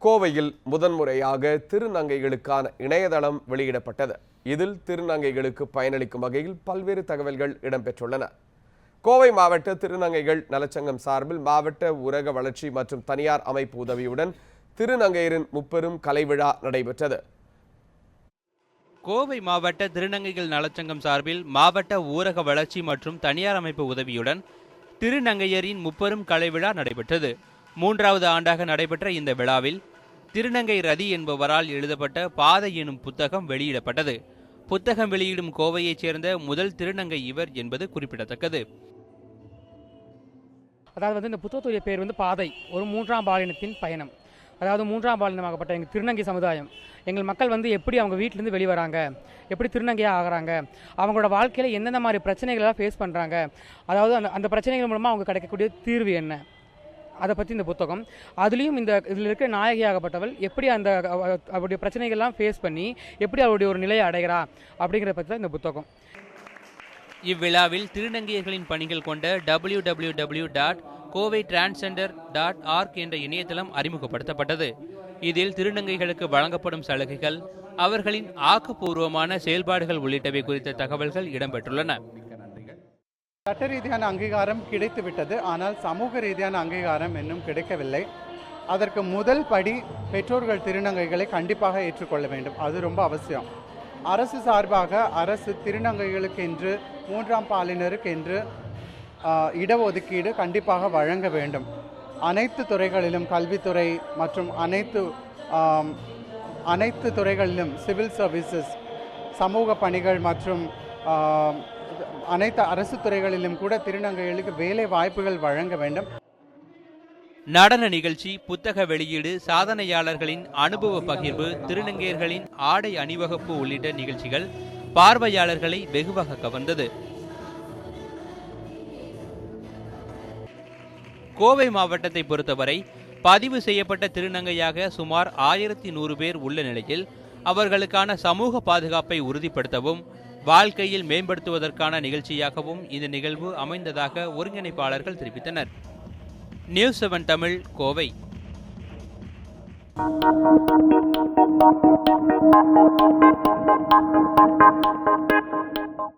கோவையில் முதன்முறையாக திருநங்கைகளுக்கான இணையதளம் வெளியிடப்பட்டது. இதில் திருநங்கைகளுக்கு பயனளிக்கும் வகையில் பல்வேறு தகவல்கள் இடம்பெற்றுள்ளன. கோவை மாவட்ட திருநங்கைகள் நலச்சங்கம் சார்பில் மாவட்ட ஊரக வளர்ச்சி மற்றும் தனியார் அமைப்பு உதவியுடன் திருநங்கையரின் முப்பெரும் கலை விழா நடைபெற்றது. கோவை மாவட்ட திருநங்கைகள் நலச்சங்கம் சார்பில் மாவட்ட ஊரக வளர்ச்சி மற்றும் தனியார் அமைப்பு உதவியுடன் திருநங்கையரின் முப்பெரும் கலை விழா நடைபெற்றது. 3வது ஆண்டாக நடைபெற்ற இந்த விழாவில் திருநங்கை ரதி என்பவரால் எழுதப்பட்ட பாதை எனும் புத்தகம் வெளியிடப்பட்டது. புத்தகம் வெளியிடும் கோவையைச் சேர்ந்த முதல் திருநங்கை இவர் என்பது குறிப்பிடத்தக்கது. அதாவது இந்த புத்தகத்துடைய பேர் பாதை, ஒரு 3ஆம் பாலினத்தின் பயணம். அதாவது 3ஆம் பாலினமாகப்பட்ட எங்கள் திருநங்கை சமுதாயம், எங்கள் மக்கள் எப்படி அவங்க வீட்டிலேருந்து வெளிவராங்க, எப்படி திருநங்கையாக ஆகிறாங்க, அவங்களோட வாழ்க்கையில் எந்தெந்த மாதிரி பிரச்சனைகளெல்லாம் ஃபேஸ் பண்ணுறாங்க, அதாவது அந்த பிரச்சனைகள் மூலமாக அவங்க கிடைக்கக்கூடிய தீர்வு என்ன, அதை பற்றி இந்த புத்தகம். அதுலேயும் இதில் இருக்கிற நாயகியாகப்பட்டவள் எப்படி அவருடைய பிரச்சனைகள்லாம் ஃபேஸ் பண்ணி எப்படி அவருடைய ஒரு நிலையை அடைகிறா அப்படிங்கிறத பற்றி தான் இந்த புத்தகம். இவ்விழாவில் திருநங்கையர்களின் பணிகள் கொண்ட www.kovaitransgender.org என்ற இணையதளம் அறிமுகப்படுத்தப்பட்டது. இதில் திருநங்கைகளுக்கு வழங்கப்படும் சலுகைகள், அவர்களின் ஆக்கப்பூர்வமான செயல்பாடுகள் உள்ளிட்டவை குறித்த தகவல்கள் இடம்பெற்றுள்ளன. சட்ட ரீதியான அங்கீகாரம் கிடைத்துவிட்டது, ஆனால் சமூக ரீதியான அங்கீகாரம் இன்னும் கிடைக்கவில்லை. அதற்கு முதல் படி பெற்றோர்கள் திருநங்கைகளை கண்டிப்பாக ஏற்றுக்கொள்ள வேண்டும். அது ரொம்ப அவசியம். அரசு சார்பாக அரசு திருநங்கைகளுக்கு என்று 3ஆம் பாலினருக்கு என்று இடஒதுக்கீடு கண்டிப்பாக வழங்க வேண்டும். அனைத்து துறைகளிலும், கல்வித்துறை மற்றும் அனைத்து துறைகளிலும், சிவில் சர்வீசஸ், சமூக பணிகள் மற்றும் அனைத்து அரசு துறைகளிலும் கூட திருநங்கைகளுக்கு வேலை வாய்ப்புகள் வழங்க வேண்டும். நடன நிகழ்ச்சி, புத்தக வெளியீடு, சாதனையாளர்களின் அனுபவ பகிர்வு, திருநங்கையர்களின் ஆடை அணிவகுப்பு உள்ளிட்ட நிகழ்ச்சிகள் பார்வையாளர்களை வெகுவாக கவர்ந்தது. கோவை மாவட்டத்தை பொறுத்தவரை பதிவு செய்யப்பட்ட திருநங்கையாக சுமார் 1100 பேர் உள்ள நிலையில் அவர்களுக்கான சமூக பாதுகாப்பை உறுதிப்படுத்தவும் வாழ்க்கையில் மேம்படுத்துவதற்கான நிகழ்ச்சியாகவும் இந்த நிகழ்வு அமைந்ததாக ஒருங்கிணைப்பாளர்கள் தெரிவித்தனர். நியூஸ் 7 தமிழ், கோவை.